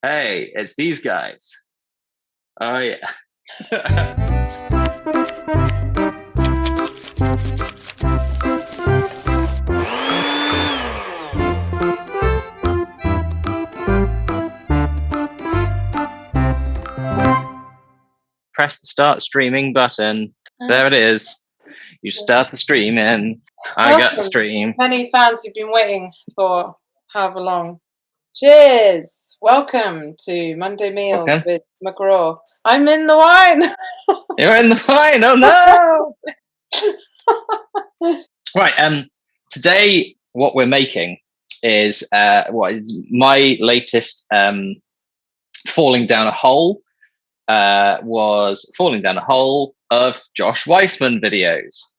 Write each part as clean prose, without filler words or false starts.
Hey, it's these guys. Oh yeah. Press the start streaming button. There it is. You start the stream and I got the stream. Many fans who've been waiting for however long. Cheers! Welcome to Monday Meals with McGraw. I'm in the wine. You're in the wine. Oh no! Right. Today, what we're making is what is my latest falling down a hole. Was falling down a hole of Josh Weissman videos.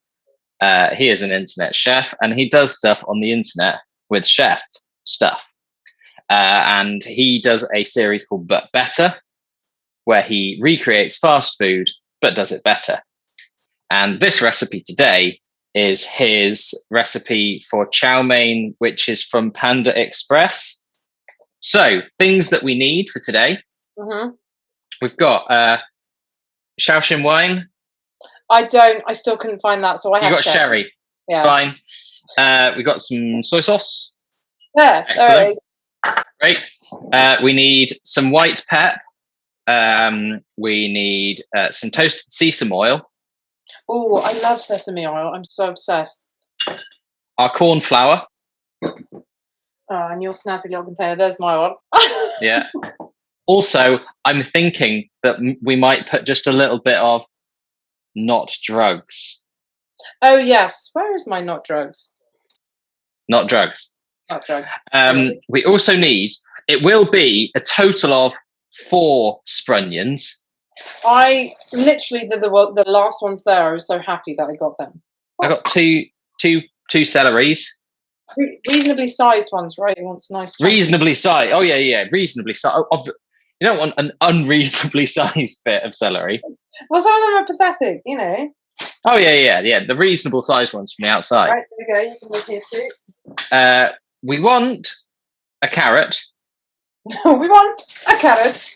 He is an internet chef and he does stuff on the internet with chef stuff. And he does a series called But Better, where he recreates fast food but does it better. And this recipe today is his recipe for chow mein, which is from Panda Express. So things that we need for today. Mm-hmm. We've got Shaoxing wine. I still couldn't find that, so I have. You got sherry. Yeah. It's fine. We got some soy sauce. Yeah. Excellent. Great. We need some white pep. We need some toasted sesame oil. Oh, I love sesame oil. I'm so obsessed. Our corn flour. Oh, and your snazzy little container. There's my one. Yeah. Also, I'm thinking that we might put just a little bit of not drugs. Oh, yes. Where is my not drugs? Not drugs. Not drugs. We also need, it will be a total of 4 sprunions. I literally, the last ones there, I was so happy that I got them. I got two celeries. Reasonably sized ones, right? You want nice. Reasonably sized. Oh, yeah. Reasonably sized. You don't want an unreasonably sized bit of celery. Well, some of them are pathetic, you know. Oh, yeah. The reasonable sized ones from the outside. Right, there we go. You can look here too. We want a carrot. We want a carrot.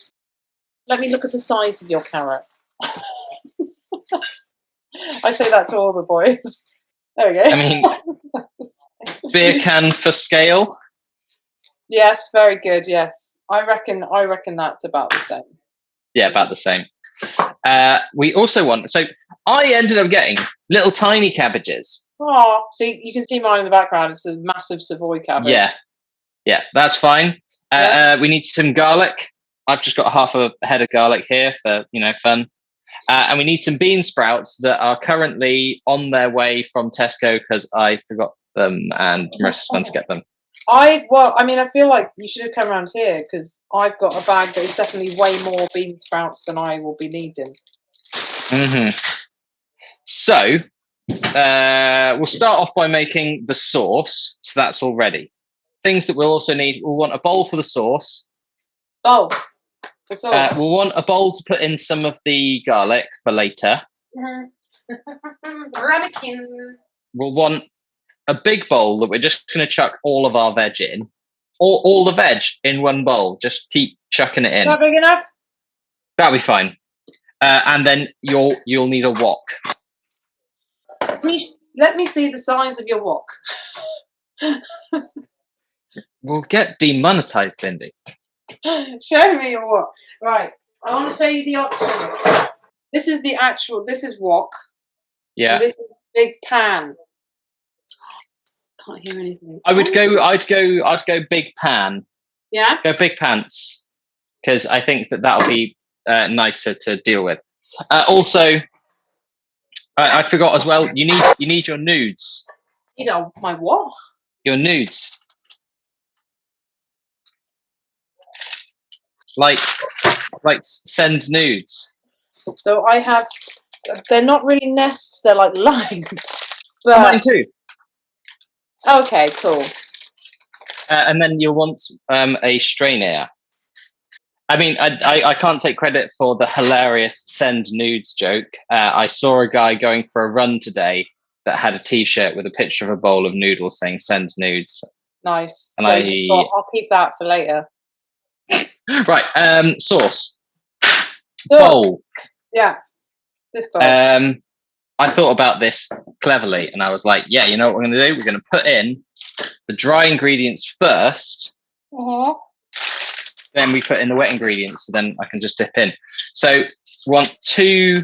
Let me look at the size of your carrot. I say that to all the boys. There we go. I mean, beer can for scale. Yes, very good. Yes, I reckon that's about the same. Yeah, about the same. We also want. So I ended up getting little tiny cabbages. Oh, see, you can see mine in the background. It's a massive Savoy cabbage. Yeah, that's fine. We need some garlic. I've just got half a head of garlic here for fun. And we need some bean sprouts that are currently on their way from Tesco because I forgot them and Marissa's gone to get them. I feel like you should have come around here because I've got a bag that is definitely way more bean sprouts than I will be needing. Mm-hmm. So we'll start off by making the sauce. So that's all ready. Things that we'll also need, we'll want a bowl for the sauce. Bowl for sauce. We'll want a bowl to put in some of the garlic for later. Ramekin. We'll want a big bowl that we're just going to chuck all of our veg in. All the veg in one bowl. Just keep chucking it in. Not big enough? That'll be fine. And then you'll need a wok. Let me see the size of your wok. We'll get demonetized, Bindy. Show me your wok. Right. I want to show you the options. This is wok. Yeah. And this is big pan. Can't hear anything. I'd go big pan. Yeah. Go big pants because I think that'll be nicer to deal with. Also, I forgot as well. You need your nudes. You know my what? Your nudes. Like send nudes. So I have. They're not really nests. They're like lines. But... Mine too. Okay, cool. And then you'll want a strainer. I mean, I can't take credit for the hilarious send nudes joke. I saw a guy going for a run today that had a T-shirt with a picture of a bowl of noodles saying send nudes. Nice. And so I'll keep that for later. Right. Sauce. Bowl. Yeah. This bowl. I thought about this cleverly, and I was like, yeah, you know what we're going to do? We're going to put in the dry ingredients first. Then we put in the wet ingredients, so then I can just dip in. So we want 2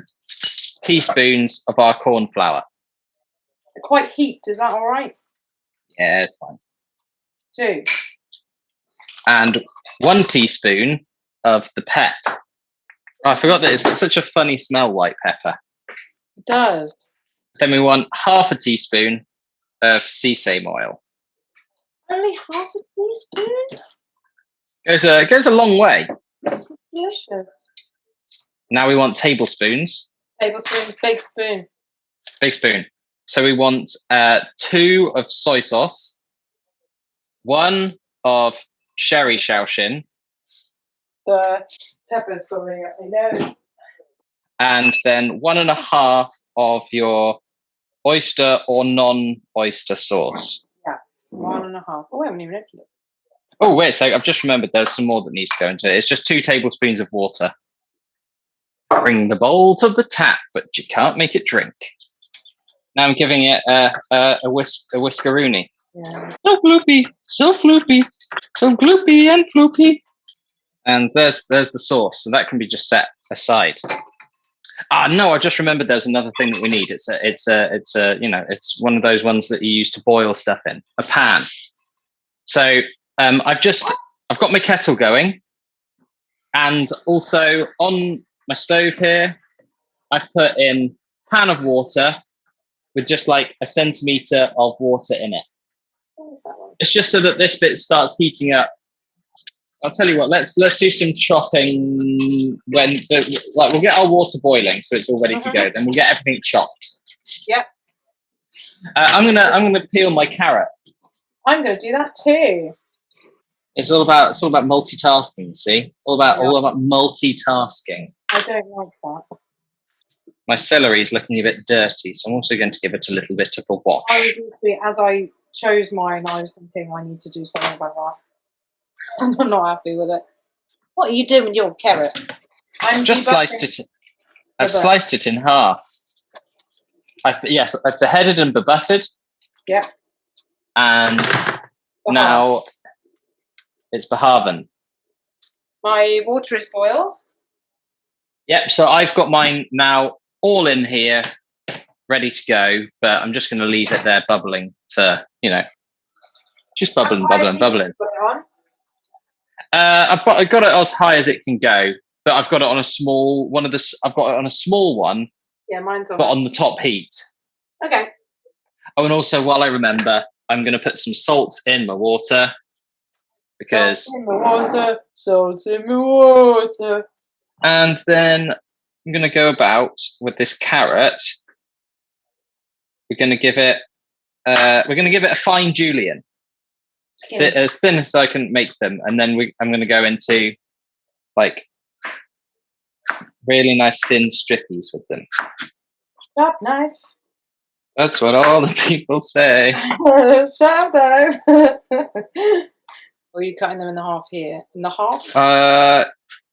teaspoons of our corn flour. They're quite heaped, is that all right? Yeah, it's fine. 2. And 1 teaspoon of the pep. Oh, I forgot that it's got such a funny smell, white pepper. It does. Then we want half a teaspoon of sesame oil. Only half a teaspoon? Goes a long way. Delicious. Now we want tablespoons. Tablespoons, big spoon. Big spoon. So we want 2 of soy sauce, 1 of sherry Shaoxin. The pepper's sorting at my nose. And then 1.5 of your oyster or non-oyster sauce. Yes, 1.5. Oh, I haven't even opened it. Oh, wait a sec. I've just remembered there's some more that needs to go into it. It's just 2 tablespoons of water. Bring the bowl to the tap, but you can't make it drink. Now I'm giving it a whiskeroony. Yeah. So floopy, so floopy, so gloopy and floopy. And there's the sauce, so that can be just set aside. Ah, no, I just remembered there's another thing that we need. It's one of those ones that you use to boil stuff in, a pan. So I've got my kettle going, and also on my stove here, I've put in a pan of water with just like a centimetre of water in it. What is that one? It's just so that this bit starts heating up. I'll tell you what. Let's do some chopping when we'll get our water boiling, so it's all ready to go. Then we'll get everything chopped. Yep. I'm gonna peel my carrot. I'm gonna do that too. It's all about multitasking. See, all about multitasking. I don't like that. My celery is looking a bit dirty, so I'm also going to give it a little bit of a wash. As I chose mine, I was thinking I need to do something about that. I'm not happy with it. What are you doing with your carrot? I've sliced it in half. I've beheaded and bebutted. Yeah. And now it's behaven. My water is boiled. Yep, so I've got mine now all in here, ready to go, but I'm just going to leave it there bubbling for, just bubbling. I've got it as high as it can go, but I've got it on a small one. I've got it on a small one. Yeah, mine's on. But on the top heat. Okay. Oh, and also, while I remember, I'm going to put some salt in my water because. Salt in my water. And then I'm going to go about with this carrot. We're going to give it a fine julienne. As thin as I can make them, and then I'm going to go into like really nice thin strippies with them. That's nice. That's what all the people say. Or are you cutting them in the half here? In the half?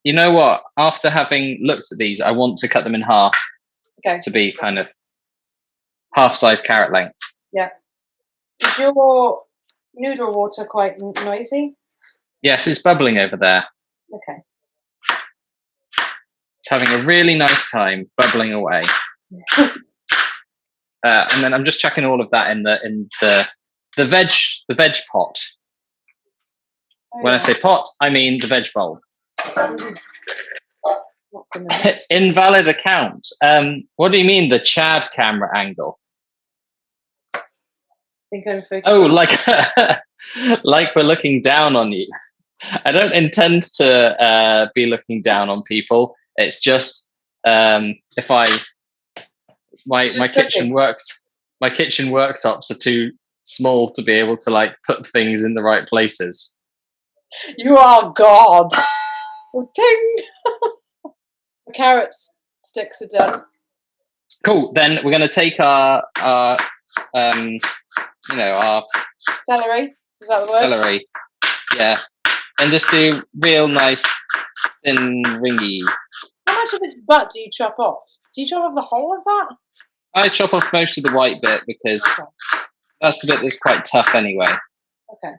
You know what? After having looked at these, I want to cut them in half. Okay. To be kind of half-size carrot length. Yeah. Is your noodle water quite noisy? Yes, it's bubbling over there. Okay. It's having a really nice time bubbling away. And then I'm just chucking all of that in the veg pot. Oh, when I say pot, I mean the veg bowl. Invalid account. What do you mean the Chad camera angle? I think I'm focusing. Oh, like we're looking down on you. I don't intend to be looking down on people. It's just if my kitchen worktops are too small to be able to like put things in the right places. You are God. Oh, ting. The carrot sticks are done. Cool. Then we're going to take our celery. Is that the word? Celery. Yeah. and just do real nice thin ringy. How much of its butt do you chop off? Do you chop off the whole of that? I chop off most of the white bit because that's the bit that's quite tough anyway. Okay.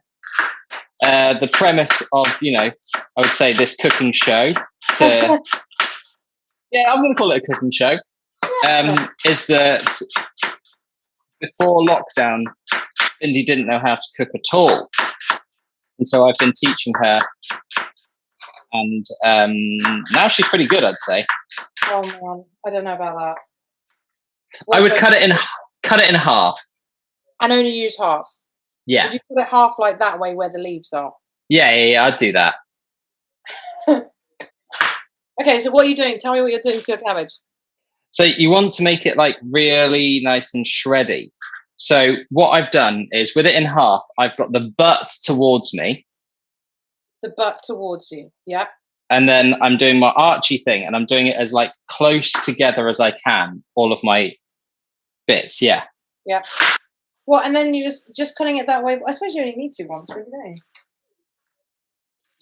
The premise of, I would say this cooking show I'm going to call it a cooking show, is that before lockdown, Bindy didn't know how to cook at all. And so I've been teaching her, and now she's pretty good, I'd say. Oh man, I don't know about that. I would cut it in half. And only use half? Yeah. Would you put it half like that way where the leaves are? Yeah, I'd do that. Okay, so what are you doing? Tell me what you're doing to your cabbage. So you want to make it like really nice and shreddy. So what I've done is with it in half, I've got the butt towards me. The butt towards you, yeah. And then I'm doing my Archie thing, and I'm doing it as like close together as I can, all of my bits, yeah. Yeah. Well, and then you just cutting it that way. I suppose you only need to once, really, don't you?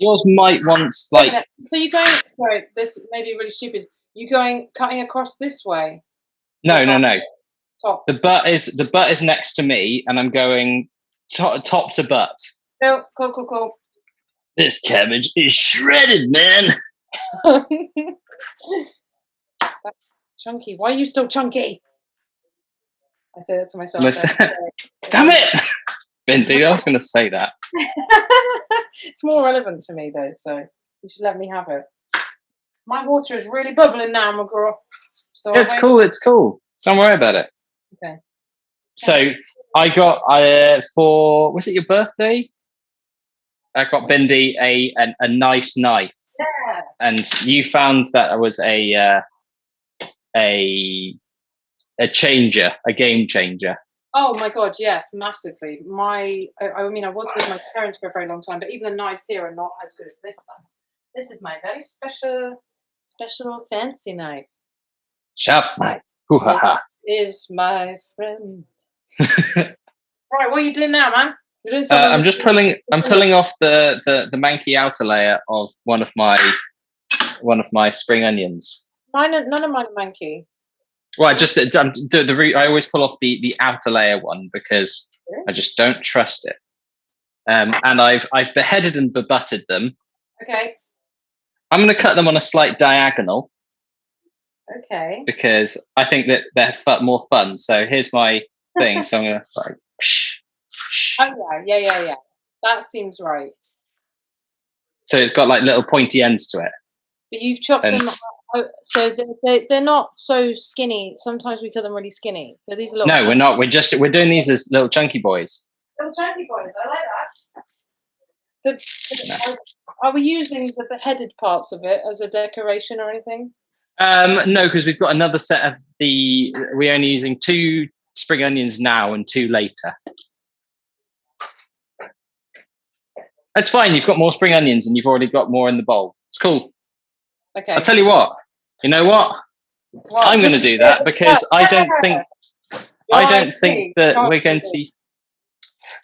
Yours might want like. So you're going. Sorry, this may be really stupid. You going cutting across this way? No. Top. The butt is next to me, and I'm going top to butt. Cool. This cabbage is shredded, man. That's chunky. Why are you still chunky? I say that to myself. Damn it, Bindy! I was going to say that. It's more relevant to me though, so you should let me have it. My water is really bubbling now, McGraw. So it's cool. Don't worry about it. Okay. So I got for, was it your birthday? I got Bindy a nice knife. Yeah. And you found that it was a changer, a game changer. Oh my god, yes, massively. I was with my parents for a very long time, but even the knives here are not as good as this knife. This is my very special fancy knife. Sharp knife. Is my friend. Right, what are you doing now, man? You're doing something. I'm pulling off the manky outer layer of one of my spring onions. None of mine are manky. Well, I always pull off the outer layer one because I just don't trust it. And I've beheaded and bebutted them. Okay. I'm going to cut them on a slight diagonal. Okay. Because I think that they're more fun. So here's my thing. So I'm going to like. Oh yeah. That seems right. So it's got like little pointy ends to it. But you've chopped them. So they're not so skinny. Sometimes we cut them really skinny. So these are little. No, we're not. We're doing these as little chunky boys. Little chunky boys. I like that. Are we using the beheaded parts of it as a decoration or anything? No, because we've got another set of we're only using 2 spring onions now and 2 later. That's fine. You've got more spring onions and you've already got more in the bowl. It's cool. Okay. I'll tell you what. You know what? I'm going to do that because I don't think that we're going to.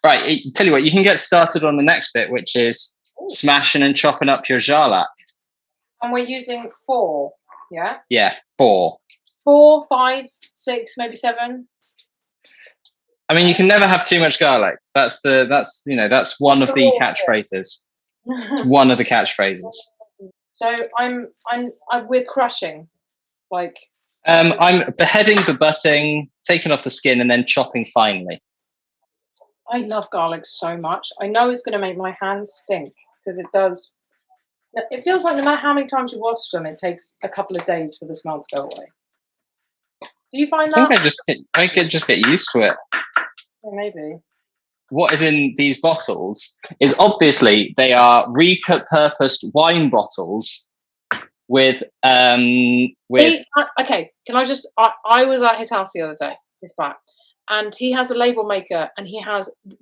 Right. Tell you what. You can get started on the next bit, which is smashing and chopping up your jarlac. And we're using 4. Yeah. Yeah, 4. 4, 5, 6, maybe 7. I mean, you can never have too much garlic. That's one of the catchphrases. It's one of the catchphrases. So we're crushing, like. I'm beheading, bebutting, taking off the skin, and then chopping finely. I love garlic so much. I know it's going to make my hands stink because it does. It feels like no matter how many times you wash them, it takes a couple of days for the smell to go away. Do you find that? I could just get used to it. Yeah, maybe. What is in these bottles is obviously they are repurposed wine bottles with. Okay, can I just? I was at his house the other day. His flat. And he has a label maker, and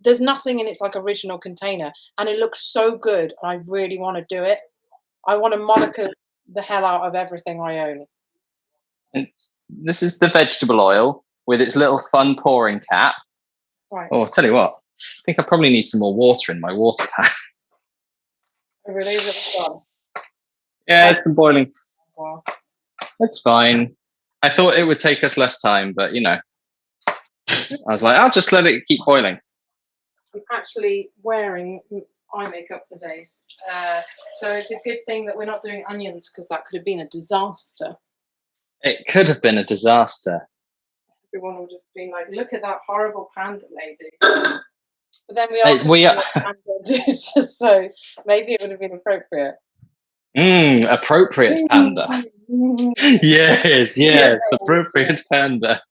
there's nothing in its like original container, and it looks so good. I really want to do it. I want to Monica the hell out of everything I own. This is the vegetable oil with its little fun pouring cap. Right. Oh, I'll tell you what, I think I probably need some more water in my water tank. Oh, really? Is it done? Yeah, it's been boiling. Wow. It's fine. I thought it would take us less time, but I was like, I'll just let it keep boiling. I'm actually wearing eye makeup today, so it's a good thing that we're not doing onions, because that could have been a disaster. It could have been a disaster. Everyone would have been like, "Look at that horrible panda lady." But then we are so maybe it would have been appropriate. Appropriate panda. yes, appropriate panda.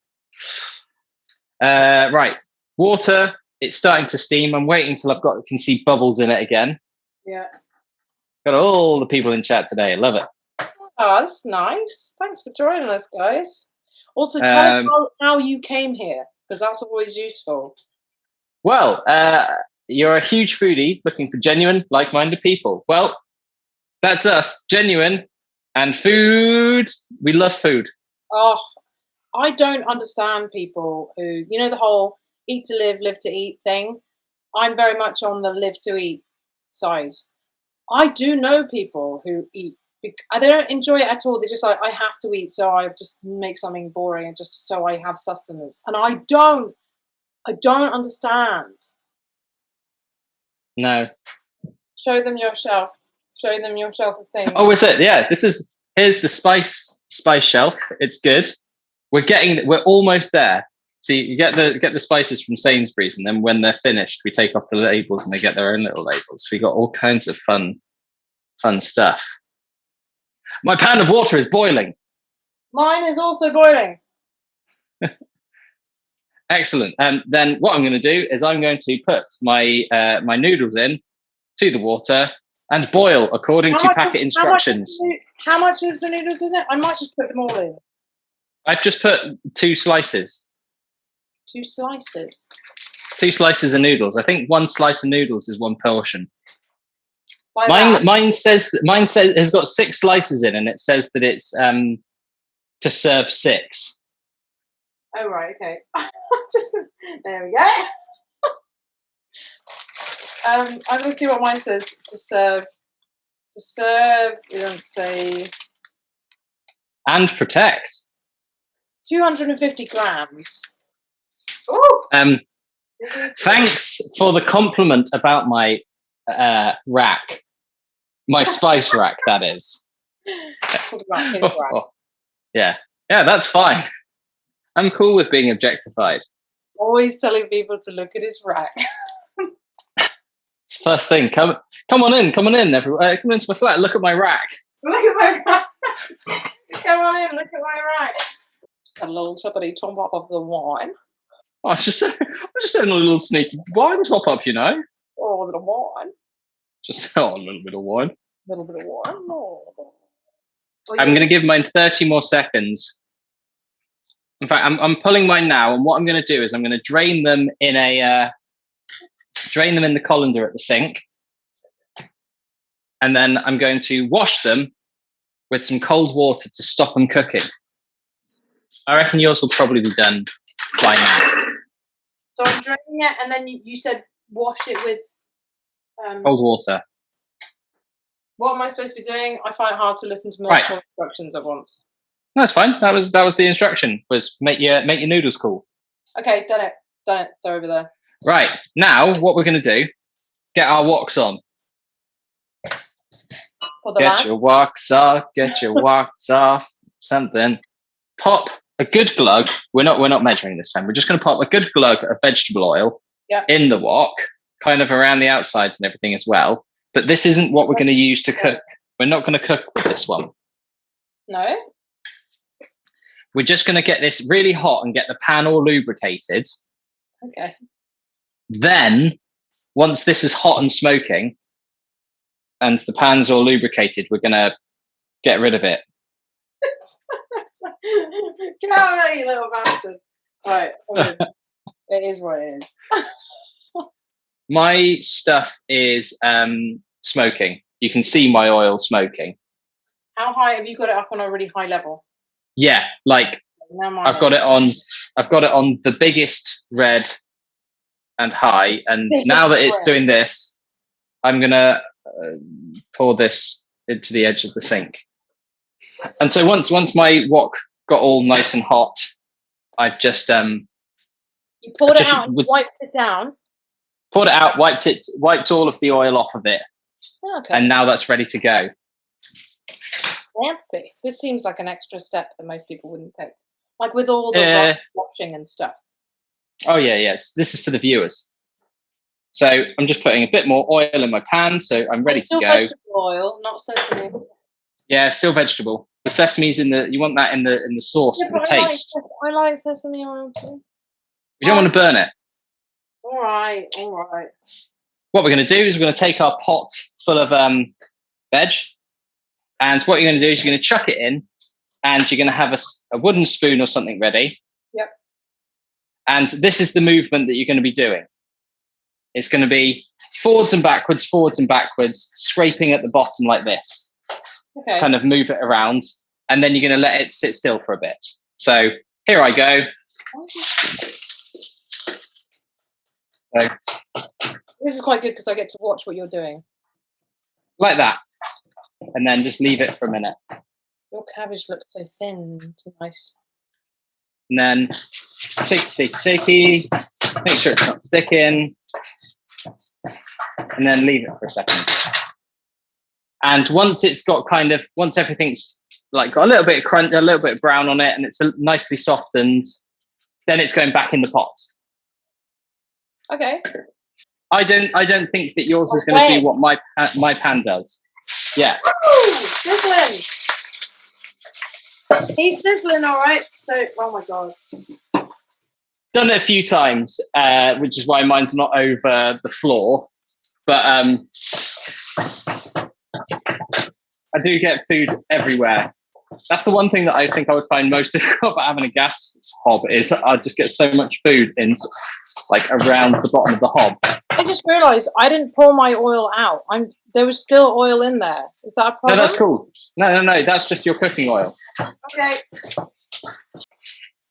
Right, water. It's starting to steam. I'm waiting till can see bubbles in it again. Yeah. Got all the people in chat today. Love it. Oh, that's nice. Thanks for joining us, guys. Also, tell us how you came here, because that's always useful. Well, you're a huge foodie looking for genuine, like-minded people. Well, that's us. Genuine and food. We love food. Oh, I don't understand people who, the whole eat to live to eat thing. I'm very much on the live to eat side. I do know people who eat. They don't enjoy it at all. They're just like, I have to eat, so I just make something boring just so I have sustenance. And I don't understand. No. Show them your shelf. Show them your shelf of things. Oh, is it? Yeah. Here's the spice shelf. It's good. We're almost there. See, you get the spices from Sainsbury's, and then when they're finished, we take off the labels and they get their own little labels. So we got all kinds of fun stuff. My pan of water is boiling. Mine is also boiling. Excellent. Then what I'm going to do is I'm going to put my my noodles in to the water and boil according to packet instructions. How much is the noodles in it? I might just put them all in. I've just put 2 slices. 2 slices? 2 slices of noodles. I think 1 slice of noodles is 1 portion. Mine says has got 6 slices in, and it says that it's to serve 6. Oh right, okay. There we go. I'm gonna see what mine says. To serve. We don't say. And protect. 250 grams. Ooh. Thanks for the compliment about my rack. My spice rack, that is. Yeah, that's fine. I'm cool with being objectified. Always telling people to look at his rack. It's the first thing. Come on in, everyone. Come into my flat. Look at my rack. Look at my rack. Come on in. Look at my rack. Just had a little choppity top up of the wine. Oh, I'm just having a little sneaky wine top up, Oh, a bit of wine. Just a little bit of wine. A little bit of wine. Oh. I'm going to give mine 30 more seconds. In fact, I'm pulling mine now, and what I'm going to do is I'm going to drain them in the colander at the sink, and then I'm going to wash them with some cold water to stop them cooking. I reckon yours will probably be done by now. So I'm draining it, and then you said wash it with cold water. What am I supposed to be doing? I find it hard to listen to multiple instructions at once. That's fine. That was the instruction. Was make your noodles cool. Okay, done it. They're over there. Right, now what we're going to do? Get our woks on. Get your woks off. Get your woks off. Something. Pop a good glug. We're not measuring this time. We're just going to pop a good glug of vegetable oil in the wok, kind of around the outsides and everything as well. But this isn't what we're going to use to cook. We're not going to cook with this one. No. We're just going to get this really hot and get the pan all lubricated. Okay. Then, once this is hot and smoking, and the pan's all lubricated, we're going to get rid of it. Get out of there, you little bastard. Right. It is what it is. My stuff is smoking. You can see my oil smoking. How high have you got it up on a really high level? Yeah, like I've got it on the biggest red and high, and now that it's doing this, I'm gonna pour this into the edge of the sink. And so once my wok got all nice and hot, I've just you poured it out and wiped it down. Poured it out, wiped all of the oil off of it, okay. And now that's ready to go. Fancy. This seems like an extra step that most people wouldn't take, like with all the washing and stuff. Oh yeah, yes. This is for the viewers. So I'm just putting a bit more oil in my pan, so I'm ready to go. Vegetable oil, not sesame. Yeah, still vegetable. The sesame's in the. You want that in the sauce for the taste. I like sesame oil too. We don't want to burn it. All right. What we're going to do is we're going to take our pot full of veg, and what you're going to do is you're going to chuck it in, and you're going to have a wooden spoon or something ready. Yep. And this is the movement that you're going to be doing. It's going to be forwards and backwards, scraping at the bottom like this. Okay. To kind of move it around, and then you're going to let it sit still for a bit. So here I go. So, this is quite good because I get to watch what you're doing. Like that. And then just leave it for a minute. Your cabbage looks so thin and nice. And then shaky. Make sure it's not sticking. And then leave it for a second. And once it's got once everything's like got a little bit of crunch, a little bit of brown on it, and it's nicely softened, then it's going back in the pot. Okay. I don't think that yours is going to do what my pan does. Yeah. Ooh, sizzling. He's sizzling, all right. So, oh my god. Done it a few times, which is why mine's not over the floor. But I do get food everywhere. That's the one thing that I think I would find most difficult about having a gas hob is I just get so much food in, like around the bottom of the hob. I just realised I didn't pour my oil out. There was still oil in there. Is that a problem? No, that's cool. No. That's just your cooking oil. Okay.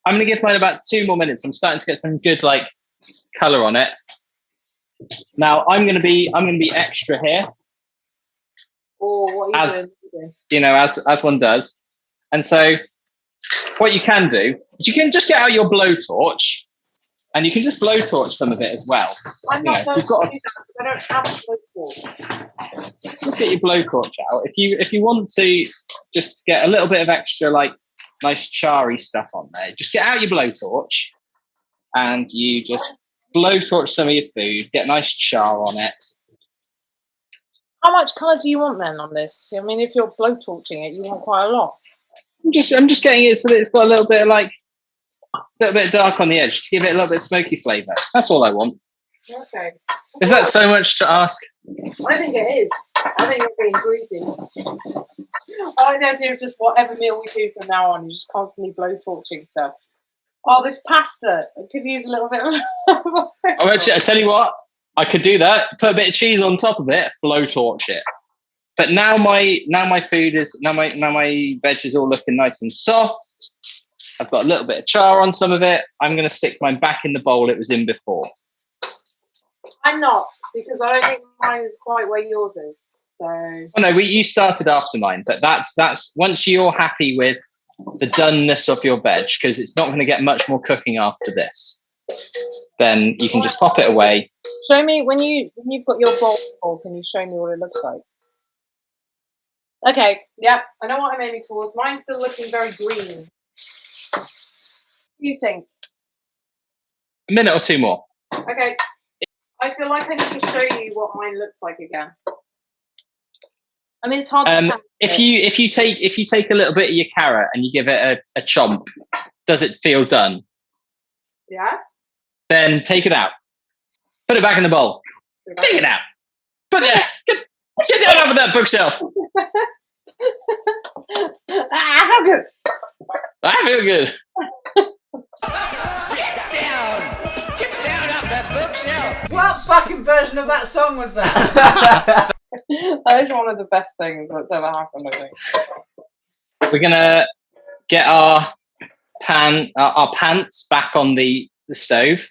I'm going to give mine about 2 more minutes. I'm starting to get some good colour on it. Now I'm going to be extra here. Oh, what are you doing? You know, as one does. And so what you can do is you can just get out your blowtorch and you can just blowtorch some of it as well. I'm not going to do that because I don't have a blowtorch. Just get your blowtorch out. If you want to just get a little bit of extra nice charry stuff on there, just get out your blowtorch and you just blowtorch some of your food, get nice char on it. How much colour do you want then on this? I mean, if you're blowtorching it, you want quite a lot. I'm just getting it so that it's got a little bit of dark on the edge to give it a little bit of smoky flavour. That's all I want. Okay. Is that so much to ask? I think it is. I think you're being greedy. All I know is just whatever meal we do from now on, you're just constantly blowtorching stuff. Oh, this pasta. I could use a little bit of... I tell you what, I could do that. Put a bit of cheese on top of it, blowtorch it. But now my veg is all looking nice and soft. I've got a little bit of char on some of it. I'm going to stick mine back in the bowl it was in before. I'm not, because I don't think mine is quite where yours is. So. Well, no, you started after mine, but that's once you're happy with the doneness of your veg, because it's not going to get much more cooking after this, then you can just pop it away. Show me when you've got your bowl. Can you show me what it looks like? Okay, yeah, I know what I'm aiming towards. Mine's still looking very green. What do you think? A minute or two more. Okay. I feel like I need to show you what mine looks like again. I mean, it's hard to tell. If you take a little bit of your carrot and you give it a chomp, does it feel done? Yeah. Then take it out. Put it back in the bowl. Take it out. Get down off of that bookshelf. I feel good. I feel good. Get down off that bookshelf. What fucking version of that song was that? That is one of the best things that's ever happened, I think. We're gonna get our pants back on the stove,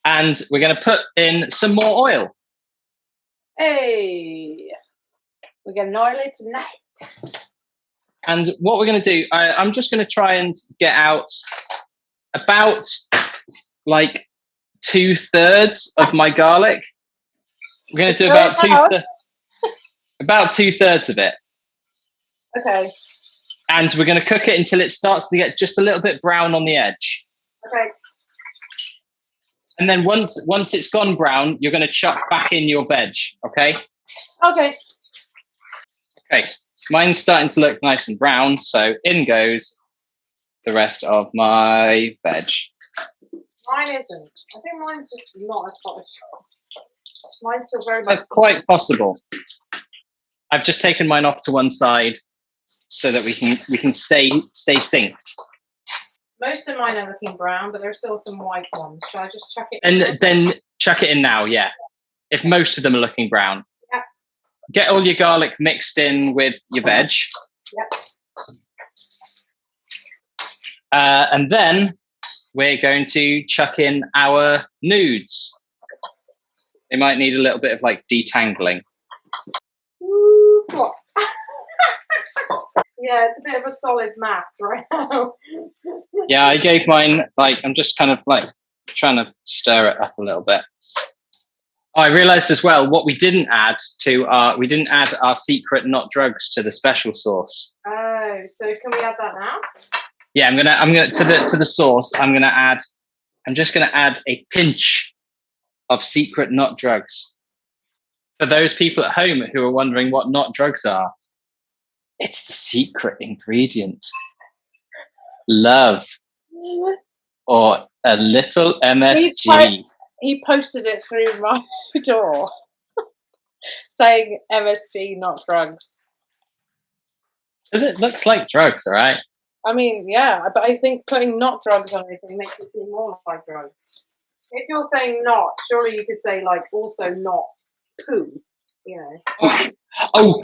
and we're gonna put in some more oil. Hey, we're getting oily tonight. And what we're going to do, I'm just going to try and get out about like 2/3 of my garlic. We're going to do about two thirds of it. Okay. And we're going to cook it until it starts to get just a little bit brown on the edge. Okay. And then once it's gone brown, you're going to chuck back in your veg, okay? Okay. Okay, mine's starting to look nice and brown, so in goes the rest of my veg. Mine isn't. I think mine's just not as hot as yours. Mine's still very much. That's quite possible. I've just taken mine off to one side so that we can stay synced. Most of mine are looking brown, but there's still some white ones. Shall I just chuck it And in? then chuck it in now, yeah. If most of them are looking brown. Yep. Get all your garlic mixed in with your veg. Yep. And then we're going to chuck in our nudes. They might need a little bit of like detangling. Ooh, what? Yeah, it's a bit of a solid mass right now. Yeah, I gave mine, like, I'm just kind of like trying to stir it up a little bit. Oh, I realized as well, what we didn't add our secret not drugs to the special sauce. Oh, so can we add that now? Yeah, I'm gonna to the sauce. I'm just gonna add a pinch of secret not drugs. For those people at home who are wondering what not drugs are, it's the secret ingredient. Love. Or a little MSG. He posted it through my door saying MSG, not drugs. Because it looks like drugs, all right? I mean, yeah, but I think putting not drugs on anything makes it seem more like drugs. If you're saying not, surely you could say, like, also not poo, you know. Oh,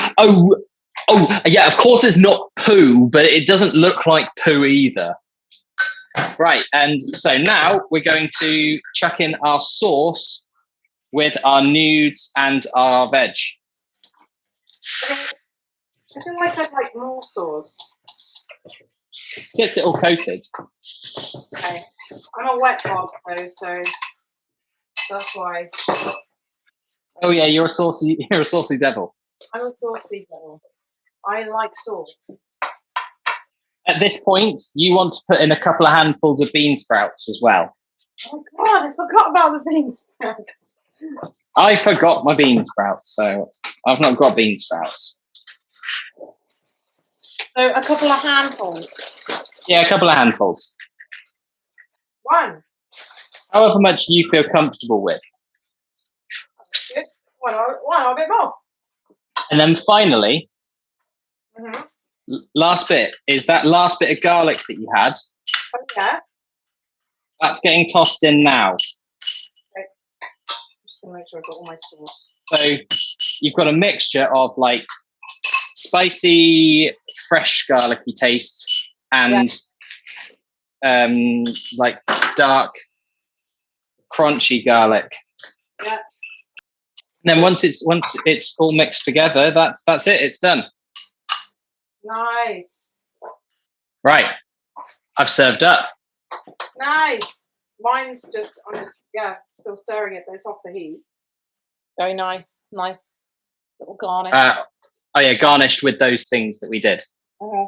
yeah, of course it's not poo, but it doesn't look like poo either. Right, and so now we're going to chuck in our sauce with our nudes and our veg. I feel like I'd like more sauce. Gets it all coated. Okay. I'm a wet dog, though, so that's why. Oh yeah, you're a saucy devil. I'm a saucy devil. I like sauce. At this point, you want to put in a couple of handfuls of bean sprouts as well. Oh God, I forgot about the bean sprouts. I forgot my bean sprouts, so I've not got bean sprouts. So a couple of handfuls. Yeah, a couple of handfuls. One. However much you feel comfortable with. That's good. One or a bit more. And then finally, Mm-hmm. last bit is that last bit of garlic that you had. Oh, yeah. That's getting tossed in now. Okay. Just to make sure I've got all my sauce. So you've got a mixture of like spicy, fresh garlicky taste and like dark, crunchy garlic. Yeah. And then once it's all mixed together, that's it. It's done. Nice. Right. I've served up. Nice. Mine's just, I'm just, still stirring it, but it's off the heat. Very nice. Nice little garnish. Oh yeah, garnished with those things that we did. Uh-huh.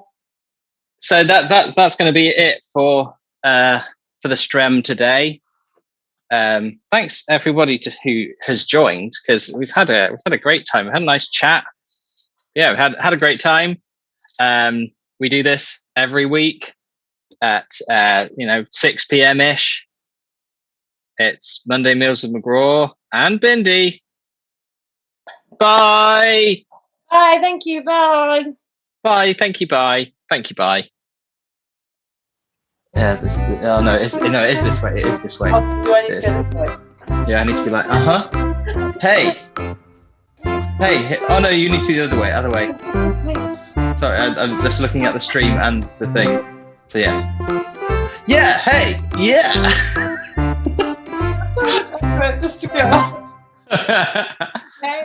So that's going to be it for the Strem today. Thanks everybody who has joined, because we've had a great time. We've had a nice chat. Yeah, we've had a great time. We do this every week at 6 p.m. ish. It's Monday Meals with McGraw and Bindy. Bye. Bye. Thank you. Bye. Bye. Thank you. Bye. Thank you. Bye. Yeah. It is this way. It is this way. Do I need to go this way? Yeah, I need to be like, Hey. Hey. Oh no, you need to be the other way. Other way. Sorry, I'm just looking at the stream and the things. So yeah. Yeah. Hey. Yeah. Just to go. Hey.